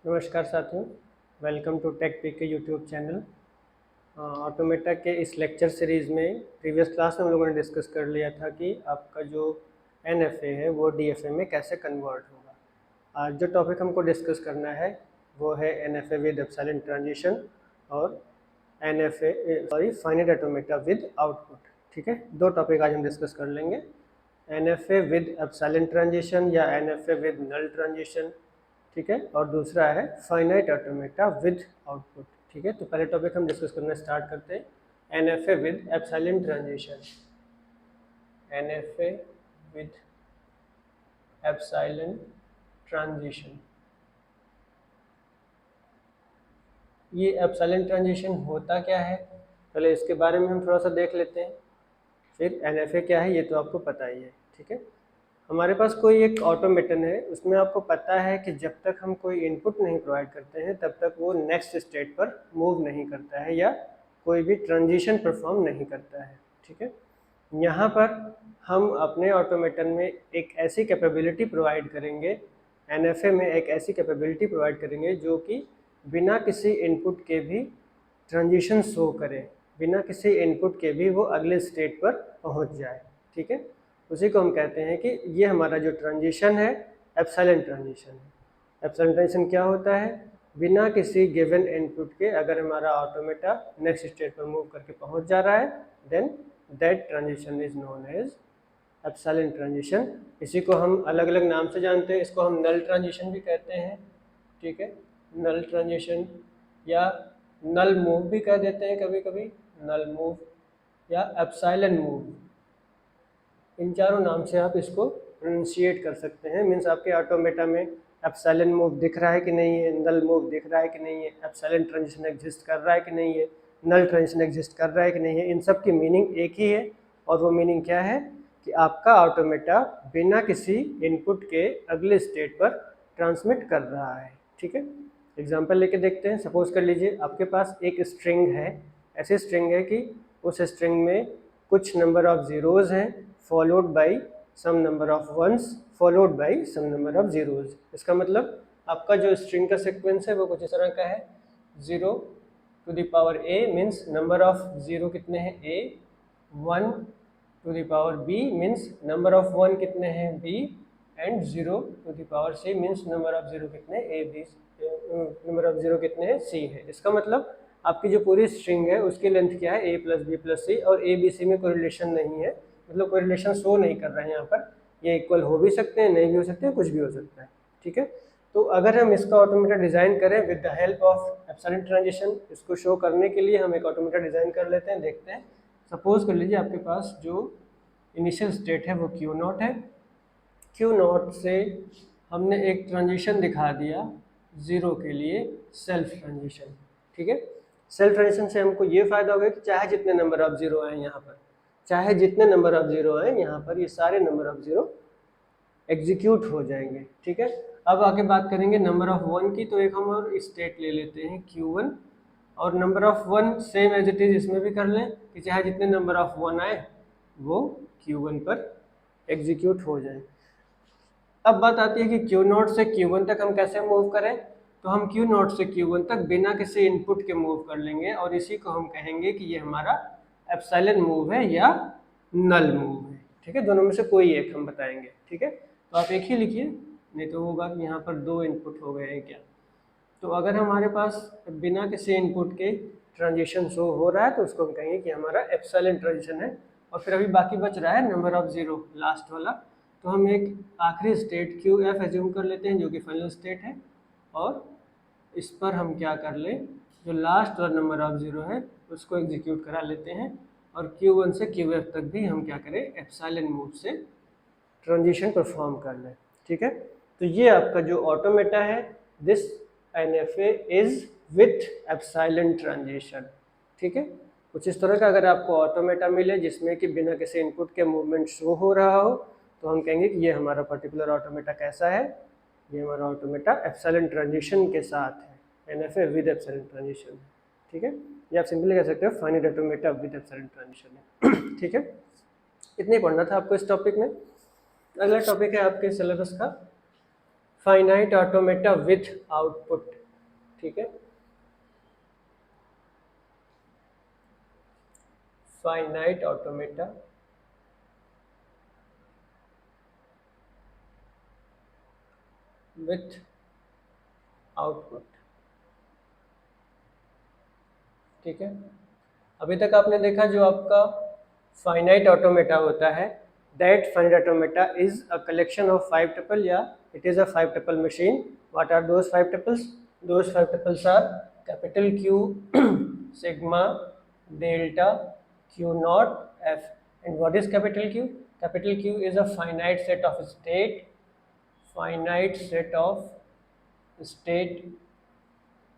नमस्कार साथियों, welcome to take P के यूट्यूब चैनल। ऑटोमेटा के इस लेक्चर सीरीज़ में प्रीवियस क्लास में हम लोगों ने डिस्कस कर लिया था कि आपका जो NFA है वो DFA में कैसे कन्वर्ट होगा। आज जो टॉपिक हमको डिस्कस करना है वो है NFA विद एप्सिलॉन ट्रांजिशन और फाइनाइट ऑटोमेटा विद आउटपुट। ठीक है, दो टॉपिक आज हम डिस्कस कर लेंगे, NFA विद एप्सिलॉन ट्रांजिशन या NFA विद नल ट्रांजिशन। ठीक है, और दूसरा है फाइनाइट ऑटोमेटा विद आउटपुट। ठीक है, तो पहले टॉपिक हम डिस्कस करना स्टार्ट करते हैं, NFA with epsilon transition. NFA with epsilon transition, ये एप्सिलॉन ट्रांजिशन होता क्या है, पहले इसके बारे में हम थोड़ा सा देख लेते हैं। फिर NFA क्या है ये तो आपको पता ही है। ठीक है, हमारे पास कोई एक ऑटोमेटन है, उसमें आपको पता है कि जब तक हम कोई इनपुट नहीं प्रोवाइड करते हैं तब तक वो नेक्स्ट स्टेट पर मूव नहीं करता है या कोई भी ट्रांजिशन परफॉर्म नहीं करता है। ठीक है, यहाँ पर हम अपने ऑटोमेटन में एक ऐसी कैपेबिलिटी प्रोवाइड करेंगे, NFA में एक ऐसी कैपेबिलिटी प्रोवाइड करेंगे जो कि बिना किसी इनपुट के भी ट्रांजिशन शो करे, बिना किसी इनपुट के भी वो अगले स्टेट पर पहुँच जाए। ठीक है, उसी को हम कहते हैं कि ये हमारा जो ट्रांजिशन है एप्सिलॉन ट्रांजिशन है। एप्सिलॉन ट्रांजिशन क्या होता है, बिना किसी गिवन इनपुट के अगर हमारा ऑटोमेटा नेक्स्ट स्टेट पर मूव करके पहुंच जा रहा है then that transition is known as epsilon transition. इसी को हम अलग अलग नाम से जानते हैं, इसको हम नल ट्रांजिशन भी कहते हैं। ठीक है, नल ट्रांजिशन या नल मूव भी कह देते हैं कभी कभी, नल मूव या एप्सिलॉन मूव, इन चारों नाम से आप इसको प्रोनाउंशिएट कर सकते हैं। मीन्स आपके ऑटोमेटा में एप्सिलॉन मूव दिख रहा है कि नहीं है, नल मूव दिख रहा है कि नहीं है, एप्सिलॉन ट्रांजिशन एग्जिस्ट कर रहा है कि नहीं है, नल ट्रांजिशन एग्जिस्ट कर रहा है कि नहीं है, इन सब की मीनिंग एक ही है। और वो मीनिंग क्या है कि आपका ऑटोमेटा बिना किसी इनपुट के अगले स्टेट पर ट्रांसमिट कर रहा है। ठीक है, एग्जाम्पल लेके देखते हैं। सपोज कर लीजिए आपके पास एक स्ट्रिंग है, ऐसी स्ट्रिंग है कि उस स्ट्रिंग में कुछ नंबर ऑफ ज़ीरोज़ हैं followed by some number of ones followed by some number of zeros. इसका मतलब आपका जो स्ट्रिंग का सीक्वेंस है वो कुछ इस तरह का है, 0 to the power a means number of 0 कितने हैं a, 1 to the power b means number of 1 कितने हैं b, and 0 to the power c means number of 0 कितने a b, नंबर ऑफ 0 कितने हैं c है। इसका मतलब आपकी जो पूरी स्ट्रिंग है उसकी लेंथ क्या है, a प्लस बी प्लस सी, और a b c में कोई रिलेशन नहीं है, मतलब कोई रिलेशन शो नहीं कर रहे हैं यहाँ पर। ये इक्वल हो भी सकते हैं, नहीं भी हो सकते हैं, कुछ भी हो सकता है। ठीक है, तो अगर हम इसका ऑटोमेटा डिज़ाइन करें with the help of epsilon transition, इसको शो करने के लिए हम एक ऑटोमेटा डिज़ाइन कर लेते हैं, देखते हैं। सपोज कर लीजिए आपके पास जो इनिशियल स्टेट है वो Q0 है, Q0 से हमने एक ट्रांजिशन दिखा दिया 0 के लिए, सेल्फ ट्रांजिशन। ठीक है, सेल्फ ट्रांजिशन से हमको ये फ़ायदा होगा कि चाहे जितने नंबर ऑफ 0 आए यहाँ पर, चाहे जितने नंबर ऑफ 0 आए यहाँ पर, ये सारे नंबर ऑफ 0 एग्जीक्यूट हो जाएंगे। ठीक है, अब आगे बात करेंगे नंबर ऑफ 1 की, तो एक हम और स्टेट ले लेते हैं Q1, और number of 1 same as it is इसमें भी कर लें कि चाहे जितने नंबर ऑफ 1 आए वो Q1 पर एग्जीक्यूट हो जाए। अब बात आती है कि Q0 से Q1 तक हम कैसे मूव करें, तो हम Q0 से Q1 तक बिना किसी इनपुट के मूव कर लेंगे, और इसी को हम कहेंगे कि ये हमारा एप्सिलॉन मूव है या नल मूव है। ठीक है, दोनों में से कोई एक हम बताएंगे। ठीक है, तो आप एक ही लिखिए, नहीं तो होगा कि यहाँ पर दो इनपुट हो गए हैं क्या। तो अगर हमारे पास बिना किसी इनपुट के ट्रांजिशन शो हो रहा है तो उसको हम कहेंगे कि हमारा एप्सिलॉन ट्रांजिशन है। और फिर अभी बाकी बच रहा है नंबर ऑफ 0, लास्ट वाला, तो हम एक आखिरी स्टेट QF एज्यूम कर लेते हैं जो कि फाइनल स्टेट है, और इस पर हम क्या कर लें, जो लास्ट वाला नंबर ऑफ 0 है उसको एग्जीक्यूट करा लेते हैं, और Q1 से QF तक भी हम क्या करें, एप्सिलॉन मूव से ट्रांजिशन परफॉर्म कर लें। ठीक है, तो ये आपका जो ऑटोमेटा है, this NFA is with epsilon transition. ठीक है, कुछ इस तरह का अगर आपको ऑटोमेटा मिले जिसमें कि बिना किसी इनपुट के मूवमेंट शो हो रहा हो, तो हम कहेंगे कि ये हमारा पर्टिकुलर ऑटोमेटा कैसा है, ये हमारा ऑटोमेटा एप्सिलॉन ट्रांजिशन के साथ है, NFA विद एप्सिलॉन ट्रांजिशन। ठीक है, या आप सिंपली कह सकते हो finite automata with epsilon transition है। ठीक है, इतने पढ़ना था आपको इस टॉपिक में। अगला टॉपिक है आपके सिलेबस का फाइनाइट ऑटोमेटा विथ आउटपुट, ठीक है, फाइनाइट ऑटोमेटा विथ आउटपुट, ठीक है। अभी तक आपने देखा जो आपका फाइनाइट ऑटोमेटा होता है, that finite automata is a collection of 5 tuple या it is a 5 tuple machine. What are those 5 tuples? Those 5 tuples are capital Q, sigma, delta, Q naught, F. And what is capital Q? Capital Q is a finite set of state, finite set of state.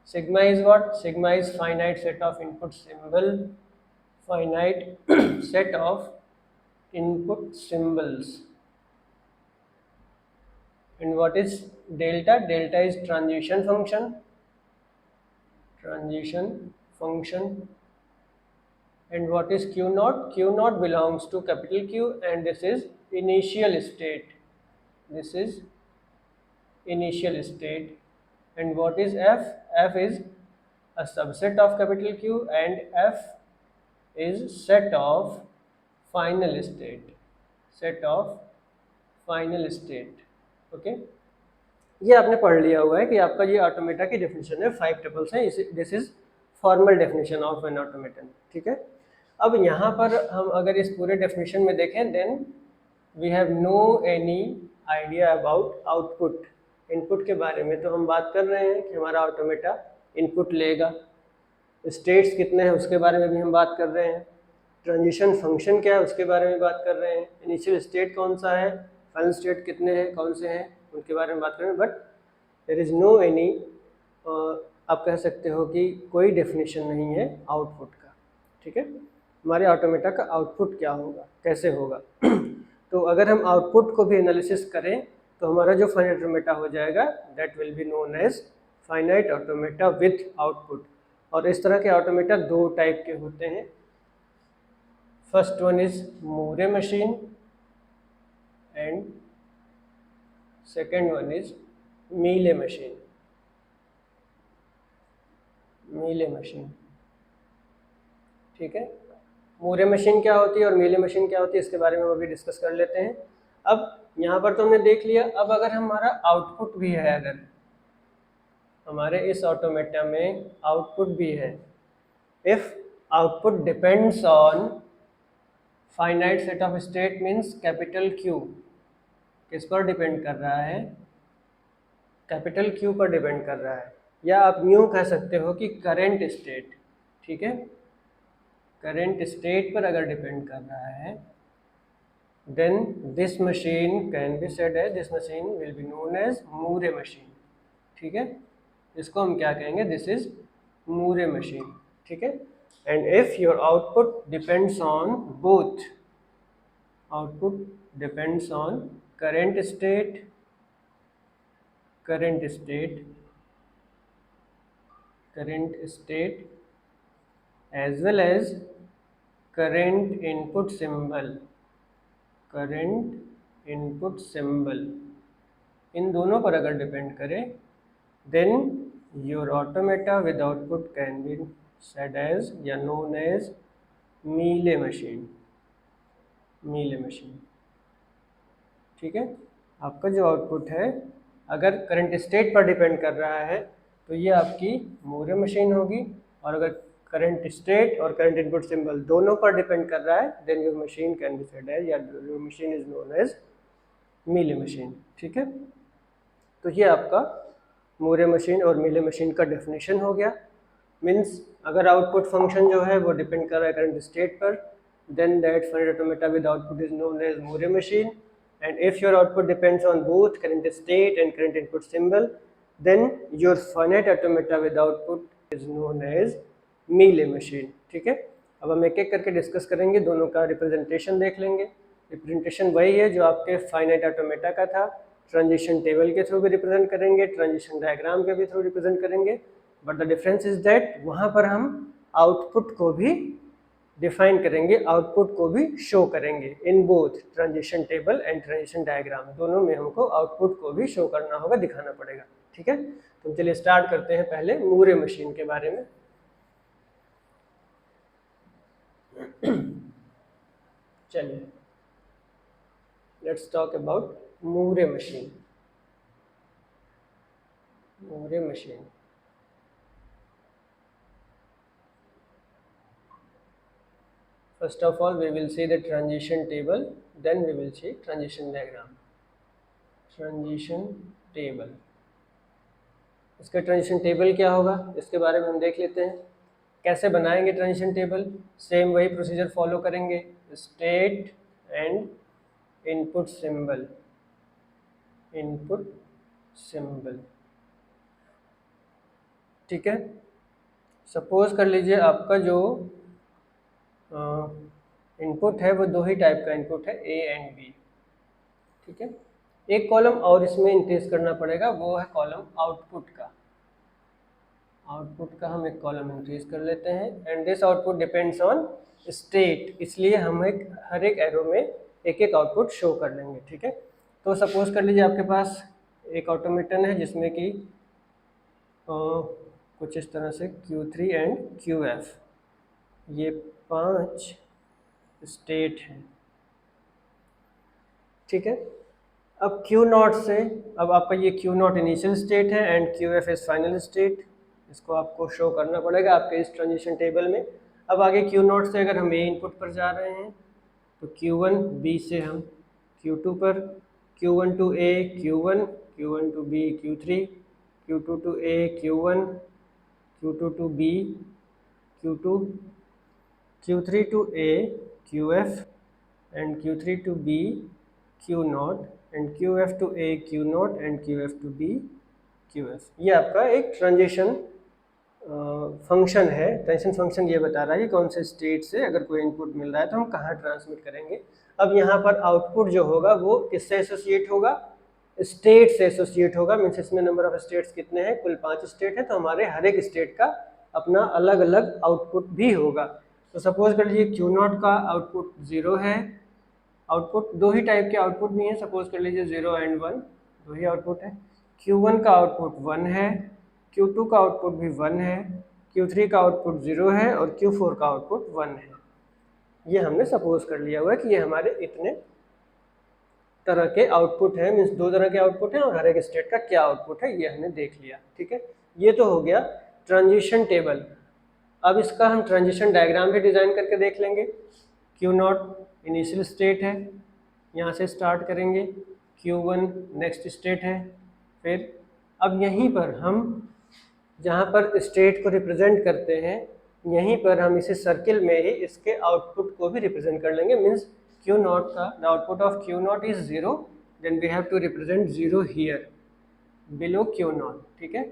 Sigma is what? Sigma is finite set of input symbol, finite set of input symbols. And what is delta? Delta is transition function, transition function. And what is Q naught? Q naught belongs to capital Q, and this is initial state. This is initial state. And what is F? F is a subset of capital Q, and F is set of final state, set of final state. Okay, ये आपने पढ़ लिया हुआ है कि आपका ये automata की डेफिनेशन है, 5 टपल्स हैं, this is formal definition of an automaton, ठीक है। अब यहाँ पर हम अगर इस पूरे डेफिनेशन में देखें, then we have no any idea about output. Input के बारे में तो हम बात कर रहे हैं कि हमारा ऑटोमेटा इनपुट लेगा, स्टेट्स कितने हैं उसके बारे में भी हम बात कर रहे हैं, ट्रांजिशन फंक्शन क्या है उसके बारे में बात कर रहे हैं, इनिशियल स्टेट कौन सा है, फाइनल स्टेट कितने हैं, कौन से हैं, उनके बारे में बात कर रहे हैं। But there is no any, आप कह सकते हो कि कोई डेफिनेशन नहीं है आउटपुट का, ठीक है। हमारे ऑटोमेटा का आउटपुट क्या होगा, कैसे होगा तो अगर हम आउटपुट को भी एनालिसिस करें तो हमारा जो फाइनाइट ऑटोमेटा हो जाएगा, that will be known as finite automata with output. और इस तरह के ऑटोमेटा दो टाइप के होते हैं। First one is Moore machine and second one is Mealy machine, मीले मशीन, ठीक है। मूरे मशीन क्या होती है और मीले मशीन क्या होती है, इसके बारे में अभी डिस्कस कर लेते हैं। अब यहाँ पर तो हमने देख लिया, अब अगर हमारा आउटपुट भी है, अगर हमारे इस ऑटोमेटा में आउटपुट भी है, if output depends on finite set of state means capital Q, किस पर डिपेंड कर रहा है, कैपिटल क्यू पर डिपेंड कर रहा है, या आप यूँ कह सकते हो कि करेंट स्टेट, ठीक है, करेंट स्टेट पर अगर डिपेंड कर रहा है, then this machine can be said as, this machine will be known as Moore machine, ठीक है। इसको हम क्या कहेंगे, दिस इज मूरे मशीन, ठीक है। And if your output depends on both, output depends on current state, current state, current state as well as current input symbol, current input symbol, इन दोनों पर अगर डिपेंड करे, then your automata with output can be said as या known as Mealy machine, मीले machine, ठीक है। आपका जो आउटपुट है अगर करंट स्टेट पर डिपेंड कर रहा है तो ये आपकी मूरे मशीन होगी, और अगर करंट स्टेट और करंट इनपुट सिंबल दोनों पर डिपेंड कर रहा है, then your machine can be said as या your machine is known as Mealy machine, ठीक है। तो ये आपका मूरे मशीन और मीले मशीन का डेफिनेशन हो गया। मीन्स अगर आउटपुट फंक्शन जो है वो डिपेंड कर रहा है करंट स्टेट पर, then that finite automata with output is known as Moore machine. And if your output depends on both current state and current input symbol, then your finite automata with output is known as Mealy machine, ठीक है। अब हम एक एक करके discuss करेंगे, दोनों का रिप्रेजेंटेशन देख लेंगे। रिप्रेजेंटेशन वही है जो आपके फाइनाइट ऑटोमेटा का था, ट्रांजिशन टेबल के थ्रू भी रिप्रेजेंट करेंगे, ट्रांजिशन डायग्राम के भी थ्रू रिप्रेजेंट करेंगे, but the difference is that वहाँ पर हम आउटपुट को भी डिफाइन करेंगे, आउटपुट को भी शो करेंगे in both transition table and transition diagram, दोनों में हमको आउटपुट को भी शो करना होगा, दिखाना पड़ेगा। ठीक है, तो चलिए स्टार्ट करते हैं पहले मूरे मशीन के बारे में। चलिए let's talk about Moore machine. Moore machine first of all we will see the transition table, then we will see transition diagram. Transition table, इसका ट्रांजिशन टेबल क्या होगा इसके बारे में हम देख लेते हैं। कैसे बनाएंगे ट्रांजिशन टेबल, सेम वही प्रोसीजर फॉलो करेंगे, state and input symbol, input symbol. ठीक है, सपोज कर लीजिए आपका जो इनपुट है वो दो ही टाइप का इनपुट है, ए एंड बी। ठीक है, एक कॉलम और इसमें इंक्रीज करना पड़ेगा, वो है कॉलम आउटपुट का। आउटपुट का हम एक कॉलम इंक्रीज कर लेते हैं, and this output depends on state, इसलिए हम हर एक एरो में एक एक आउटपुट शो कर लेंगे। ठीक है, तो सपोज कर लीजिए आपके पास एक ऑटोमेटन है जिसमें कि कुछ इस तरह से Q3 एंड QF, ये 5 स्टेट हैं। ठीक है, अब Q0 से, अब आपका ये Q0 इनिशियल स्टेट है and QF is final state, इसको आपको शो करना पड़ेगा आपके इस ट्रांजिशन टेबल में। अब आगे Q0 से अगर हम A इनपुट पर जा रहे हैं तो Q1, B से हम Q2 पर, Q1 to A Q1, Q1 to B Q3, Q2 to A Q1, Q2 to B Q2, Q3 to A QF and Q3 to B Q0 and QF to A Q0 and QF to B QF। ये आपका एक transition function है। Transition function ये बता रहा है कि कौन से स्टेट से अगर कोई इनपुट मिल रहा है तो हम कहाँ ट्रांसमिट करेंगे। अब यहाँ पर आउटपुट जो होगा वो किससे एसोसिएट होगा, स्टेट से एसोसिएट होगा। मीन्स इसमें नंबर ऑफ स्टेट्स कितने हैं, कुल 5 स्टेट है, तो हमारे हर एक स्टेट का अपना अलग अलग आउटपुट भी होगा। तो सपोज कर लीजिए Q0 का आउटपुट 0 है, आउटपुट दो ही टाइप के आउटपुट भी हैं, सपोज कर लीजिए 0 एंड 1, दो ही आउटपुट है। Q1 का आउटपुट 1 है, Q2 का आउटपुट भी 1 है, Q3 का आउटपुट 0 है और Q4 का आउटपुट 1 है। ये हमने सपोज कर लिया हुआ है कि ये हमारे इतने तरह के आउटपुट है, मीन्स 2 तरह के आउटपुट हैं और हर एक स्टेट का क्या आउटपुट है ये हमने देख लिया। ठीक है, ये तो हो गया ट्रांजिशन टेबल। अब इसका हम ट्रांजिशन डायग्राम भी डिज़ाइन करके देख लेंगे। Q0 इनिशियल स्टेट है, यहाँ से स्टार्ट करेंगे, Q1 नेक्स्ट स्टेट है, फिर अब यहीं पर हम जहाँ पर स्टेट को रिप्रेजेंट करते हैं यहीं पर हम इसे सर्किल में ही इसके आउटपुट को भी रिप्रेजेंट कर लेंगे। मीन्स Q0 का the output of Q0 is 0, then we have to represent 0 here below Q0। ठीक है,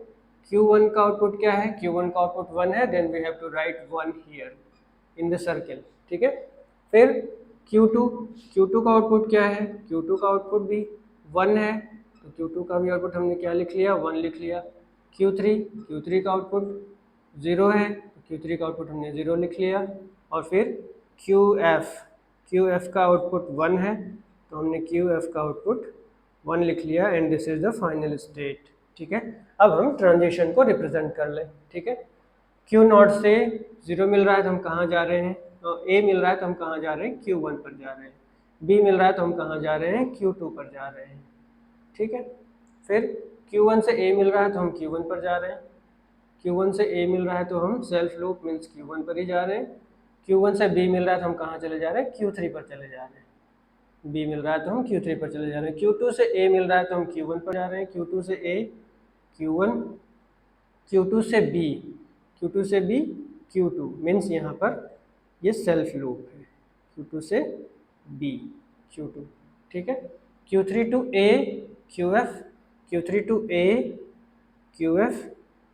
Q1 का आउटपुट क्या है, Q1 का आउटपुट 1 है, then we have to write 1 here in the circle. ठीक है, फिर Q2 का आउटपुट क्या है, Q2 का आउटपुट भी 1 है, तो Q2 का भी आउटपुट हमने क्या लिख लिया, 1 लिख लिया। Q3 का आउटपुट 0 है, तो Q3 का आउटपुट हमने 0 लिख लिया। और फिर QF का आउटपुट 1 है, तो हमने QF का आउटपुट 1 लिख लिया and this is the final state. ठीक है, अब हम ट्रांजिशन को रिप्रेजेंट कर लें। ठीक है, Q0 से 0 मिल रहा है तो हम कहाँ जा रहे हैं, A मिल रहा है तो हम कहाँ जा रहे हैं, Q1 पर जा रहे हैं। B मिल रहा है तो हम कहाँ जा रहे हैं, Q2 पर जा रहे हैं। ठीक है, फिर Q1 से A मिल रहा है तो हम Q1 पर जा रहे हैं, Q1 से A मिल रहा है तो हम सेल्फ लूप मीन्स Q1 पर ही जा रहे हैं। Q1 से B मिल रहा है तो हम कहाँ चले जा रहे हैं, Q3 पर चले जा रहे हैं। B मिल रहा है तो हम Q3 पर चले जा रहे हैं। Q2 से A मिल रहा है तो हम Q1 पर जा रहे हैं, Q2 से A Q1, Q2 से B Q2 मीन्स यहाँ पर ये सेल्फ लूप है, Q2 से B Q2। ठीक है, Q3 to A QF, Q3 to A QF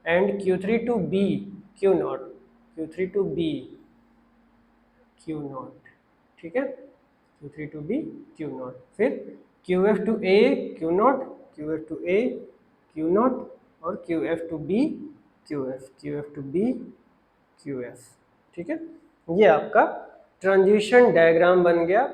and Q3 to B Q0, Q3 to B Q0। ठीक है, Q3 टू B Q0, फिर QF to A Q0, QF to A Q0 और QF to B QF, QF to B QF। ठीक है, ये आपका transition diagram बन गया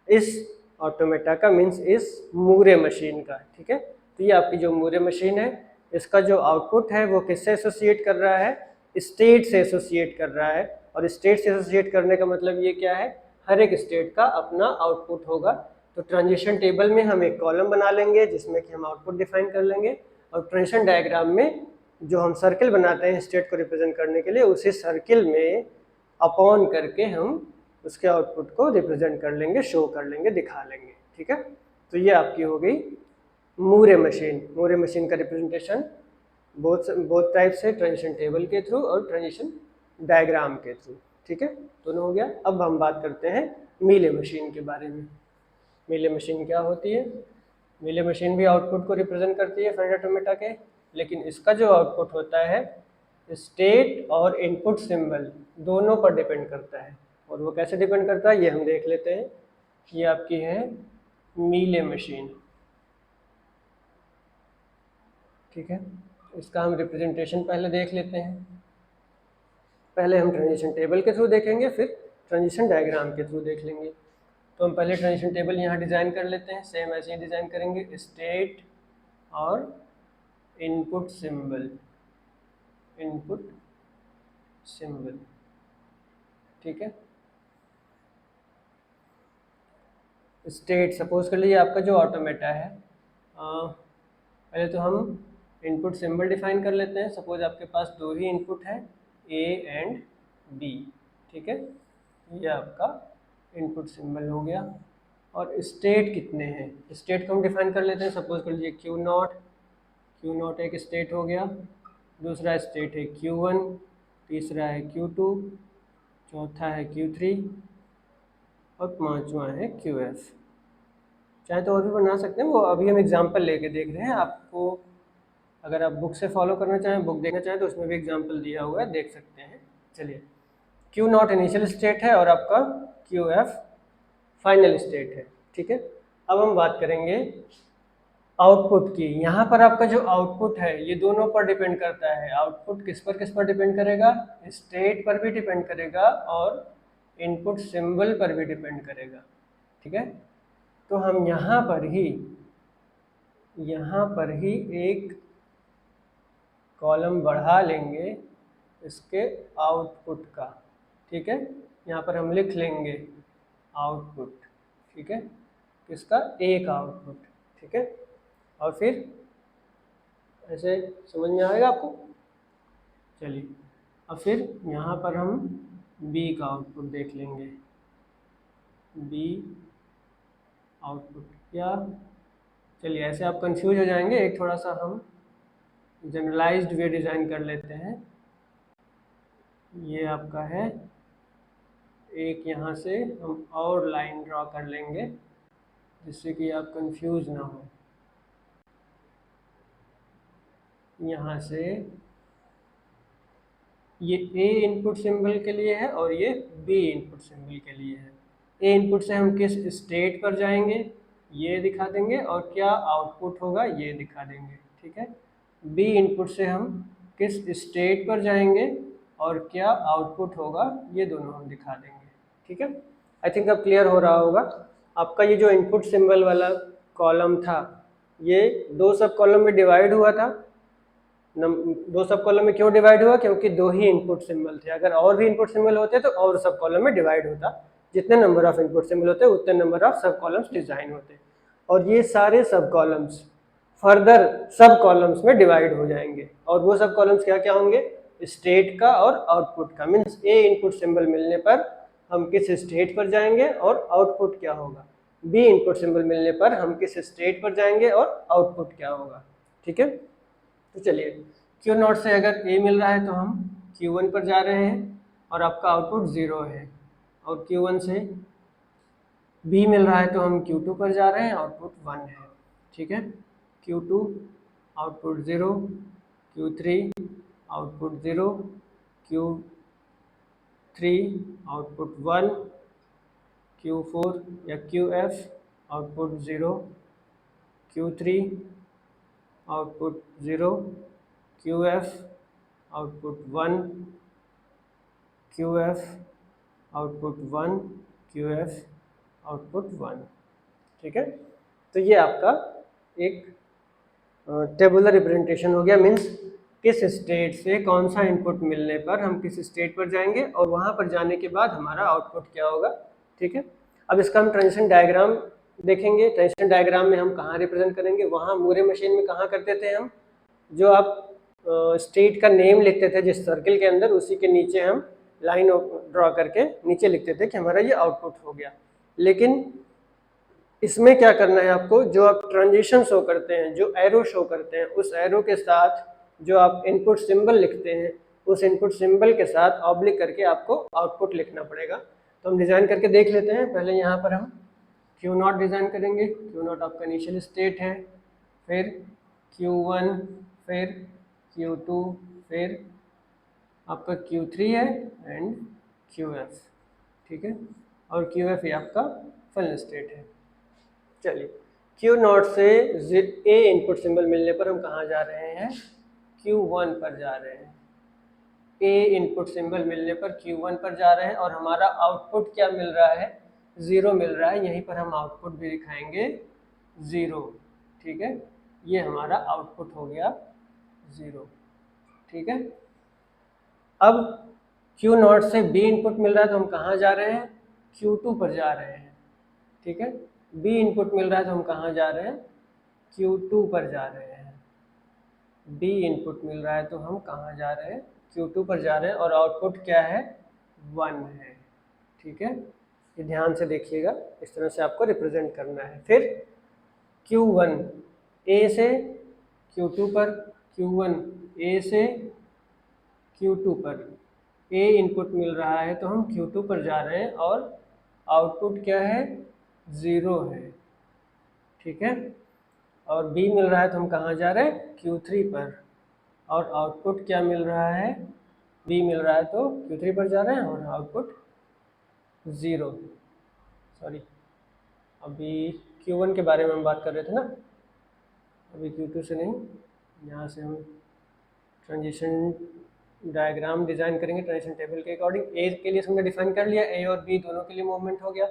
इस ऑटोमेटा का, मीन्स इस मूरे मशीन का, ठीक है। तो ये आपकी जो मूरे मशीन है, इसका जो आउटपुट है वो किससे एसोसिएट कर रहा है, स्टेट से एसोसिएट कर रहा है। और स्टेट से एसोसिएट करने का मतलब ये क्या है, हर एक स्टेट का अपना आउटपुट होगा। तो ट्रांजिशन टेबल में हम एक कॉलम बना लेंगे जिसमें कि हम आउटपुट डिफाइन कर लेंगे, और ट्रांजिशन डायग्राम में जो हम सर्किल बनाते हैं स्टेट को रिप्रेजेंट करने के लिए, उसी सर्किल में अपॉन करके हम उसके आउटपुट को रिप्रेजेंट कर लेंगे, शो कर लेंगे, दिखा लेंगे, ठीक है। तो ये आपकी हो गई मूरे मशीन। मूरे मशीन का रिप्रेजेंटेशन बोथ टाइप से, ट्रांजिशन टेबल के थ्रू और ट्रांजिशन डायग्राम के थ्रू, ठीक है, दोनों हो गया। अब हम बात करते हैं मीले मशीन के बारे में। मीले मशीन क्या होती है? मीले मशीन भी आउटपुट को रिप्रेजेंट करती है फाइनाइट ऑटोमेटा के, लेकिन इसका जो आउटपुट होता है स्टेट और इनपुट सिंबल दोनों पर डिपेंड करता है। और वो कैसे डिपेंड करता है ये हम देख लेते हैं। ये आपकी है मीले मशीन, ठीक है। इसका हम रिप्रेजेंटेशन पहले देख लेते हैं। पहले हम ट्रांजिशन टेबल के थ्रू देखेंगे, फिर ट्रांजिशन डायग्राम के थ्रू देख लेंगे। तो हम पहले ट्रांजिशन टेबल यहाँ डिज़ाइन कर लेते हैं। सेम ऐसे ही डिज़ाइन करेंगे, स्टेट और इनपुट सिंबल, इनपुट सिंबल, ठीक है। स्टेट सपोज कर लीजिए आपका जो ऑटोमेटा है, पहले तो हम इनपुट सिंबल डिफाइन कर लेते हैं। सपोज आपके पास दो ही इनपुट है, ए एंड बी, ठीक है। ये आपका इनपुट सिंबल हो गया। और स्टेट कितने हैं, स्टेट को हम डिफाइन कर लेते हैं। सपोज कर लीजिए क्यू नॉट, क्यू नॉट एक स्टेट हो गया। दूसरा स्टेट है Q1, तीसरा है Q2, चौथा है Q3 और पांचवा है QF। चाहे तो और भी बना सकते हैं, वो अभी हम एग्जांपल लेके देख रहे हैं। आपको अगर आप बुक से फॉलो करना चाहें, बुक देखना चाहें, तो उसमें भी एग्जांपल दिया हुआ है, देख सकते हैं। चलिए, क्यू नॉट इनिशियल स्टेट है और आपका QF फाइनल स्टेट है, ठीक है। अब हम बात करेंगे आउटपुट की। यहाँ पर आपका जो आउटपुट है ये दोनों पर डिपेंड करता है। आउटपुट किस पर डिपेंड करेगा, स्टेट पर भी डिपेंड करेगा और इनपुट सिंबल पर भी डिपेंड करेगा, ठीक है। तो हम यहाँ पर ही एक कॉलम बढ़ा लेंगे इसके आउटपुट का, ठीक है। यहाँ पर हम लिख लेंगे आउटपुट, ठीक है, किसका, एक आउटपुट, ठीक है। और फिर ऐसे समझ में आएगा आपको। चलिए, अब फिर यहाँ पर हम बी का आउटपुट देख लेंगे। बी आउटपुट क्या, चलिए ऐसे आप कंफ्यूज हो जाएंगे। एक थोड़ा सा हम जनरलाइज्ड वे डिज़ाइन कर लेते हैं। ये आपका है, एक यहाँ से हम और लाइन ड्रॉ कर लेंगे जिससे कि आप कंफ्यूज ना हो। यहाँ से ये ए इनपुट सिंबल के लिए है और ये बी इनपुट सिंबल के लिए है। ए इनपुट से हम किस स्टेट पर जाएंगे ये दिखा देंगे, और क्या आउटपुट होगा ये दिखा देंगे, ठीक है। बी इनपुट से हम किस स्टेट पर जाएंगे और क्या आउटपुट होगा ये दोनों हम दिखा देंगे, ठीक है। आई थिंक अब क्लियर हो रहा होगा। आपका ये जो इनपुट सिंबल वाला कॉलम था ये दो सब कॉलम में डिवाइड हुआ था। दो सब कॉलम में क्यों डिवाइड हुआ, क्योंकि दो ही इनपुट सिंबल थे। अगर और भी इनपुट सिंबल होते तो और सब कॉलम में डिवाइड होता। जितने नंबर ऑफ इनपुट सिंबल होते उतने नंबर ऑफ सब कॉलम्स डिजाइन होते, और ये सारे सब कॉलम्स फर्दर सब कॉलम्स में डिवाइड हो जाएंगे। और वो सब कॉलम्स क्या क्या होंगे, स्टेट का और आउटपुट का। मीन्स ए इनपुट सिंबल मिलने पर हम किस स्टेट पर जाएंगे और आउटपुट क्या होगा, बी इनपुट सिंबल मिलने पर हम किस स्टेट पर जाएंगे और आउटपुट क्या होगा, ठीक है। तो चलिए, क्यू नॉट से अगर ए मिल रहा है तो हम Q1 पर जा रहे हैं और आपका आउटपुट 0 है, और Q1 से बी मिल रहा है तो हम Q2 पर जा रहे हैं, आउटपुट 1 है, ठीक है। Q2 output 0, Q3 output 0, Q3 output 1, Q4 या QF output 0, Q3 output 0, QF output 1, QF output 1, QF output 1, ठीक है। तो ये आपका एक टेबुलर रिप्रेजेंटेशन हो गया, मीन्स किस स्टेट से कौन सा इनपुट मिलने पर हम किस स्टेट पर जाएंगे और वहाँ पर जाने के बाद हमारा आउटपुट क्या होगा, ठीक है। अब इसका हम ट्रांजिशन डायग्राम देखेंगे। ट्रांजिशन डायग्राम में हम कहाँ रिप्रेजेंट करेंगे, वहाँ मूरे मशीन में कहाँ करते थे हम, जो आप स्टेट का नेम लिखते थे जिस सर्किल के अंदर, उसी के नीचे हम लाइन ड्रॉ करके नीचे लिखते थे कि हमारा ये आउटपुट हो गया। लेकिन इसमें क्या करना है आपको, जो आप ट्रांजिशन शो करते हैं, जो एरो शो करते हैं, उस एरो के साथ जो आप इनपुट सिंबल लिखते हैं, उस इनपुट सिंबल के साथ ऑब्लिक करके आपको आउटपुट लिखना पड़ेगा। तो हम डिज़ाइन करके देख लेते हैं। पहले यहाँ पर हम Q0 डिज़ाइन करेंगे। Q0 आपका इनिशियल स्टेट है, फिर Q1, फिर Q2, फिर आपका Q3 है एंड QF, ठीक है। और QF ये आपका फाइनल स्टेट है। चलिए, Q0 से A इनपुट सिंबल मिलने पर हम कहाँ जा रहे हैं, Q1 पर जा रहे हैं। A इनपुट सिंबल मिलने पर Q1 पर जा रहे हैं और हमारा आउटपुट क्या मिल रहा है, 0 मिल रहा है। यहीं पर हम आउटपुट भी दिखाएंगे 0, ठीक है। ये हमारा आउटपुट हो गया 0, ठीक है। अब Q0 से B इनपुट मिल रहा है तो हम कहाँ जा रहे हैं, Q2 पर जा रहे हैं, ठीक है। B इनपुट मिल रहा है तो हम कहाँ जा रहे हैं, Q2 पर जा रहे हैं। B इनपुट मिल रहा है तो हम कहाँ जा रहे हैं, Q2 पर जा रहे हैं। और आउटपुट क्या है, 1 है, ठीक है। ये ध्यान से देखिएगा, इस तरह से आपको रिप्रेजेंट करना है। फिर Q1 A से Q2 पर, Q1 A से Q2 पर। A इनपुट मिल रहा है तो हम Q2 पर जा रहे हैं और आउटपुट क्या है, 0 है, ठीक है। और B मिल रहा है तो हम कहाँ जा रहे हैं, Q3 पर। और आउटपुट क्या मिल रहा है, B मिल रहा है तो Q3 पर जा रहे हैं और आउटपुट 0। सॉरी, अभी Q1 के बारे में हम बात कर रहे थे ना, अभी Q2 से नहीं। यहाँ से हम ट्रांजिशन डायग्राम डिज़ाइन करेंगे ट्रांजिशन टेबल के अकॉर्डिंग। A के लिए हमने डिफाइन कर लिया, A और B दोनों के लिए मूवमेंट हो गया।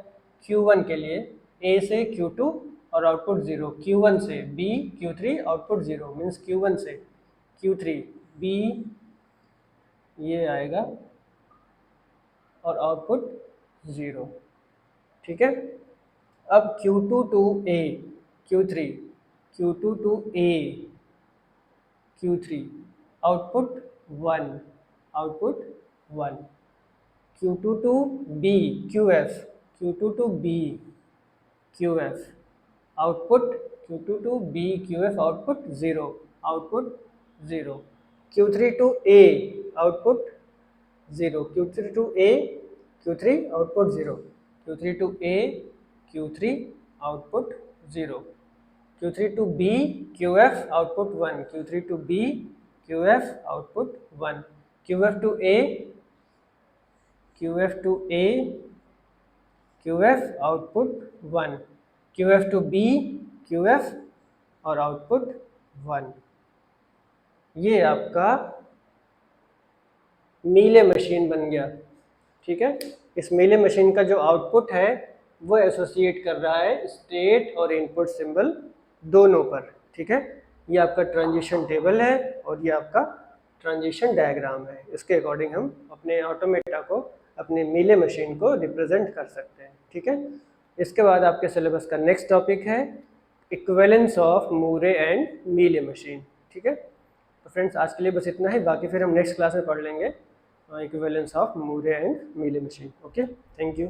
Q1 के लिए A से Q2 और आउटपुट 0, Q1 से B Q3 output 0, means Q1 से Q3 B ये आएगा और आउटपुट 0, ठीक है। अब Q2 to A Q3, Q2 to A Q3 output 1, output 1। Q2 to B QF, Q2 to B QF output, Q2 to B QF output 0, output 0। Q3 to A output 0, Q3 to A Q3 output 0, Q3 to A Q3 output 0, Q3 to B QF output 1, Q3 to B QF output 1, QF to A QF to A QF output 1, QF to B QF और output 1। ये आपका Mealy machine बन गया, ठीक है। इस Mealy machine का जो आउटपुट है वो एसोसिएट कर रहा है स्टेट और इनपुट सिंबल दोनों पर, ठीक है। ये आपका ट्रांजिशन टेबल है और ये आपका ट्रांजिशन डायग्राम है। इसके अकॉर्डिंग हम अपने ऑटोमेटा को, अपने मीले मशीन को रिप्रेजेंट कर सकते हैं, ठीक है। इसके बाद आपके सिलेबस का नेक्स्ट टॉपिक है इक्विवेलेंस ऑफ मूरे एंड मीले मशीन, ठीक है। तो फ्रेंड्स, आज के लिए बस इतना ही, बाकी फिर हम नेक्स्ट क्लास में पढ़ लेंगे equivalence of Moore and Mealy machine. Okay, thank you.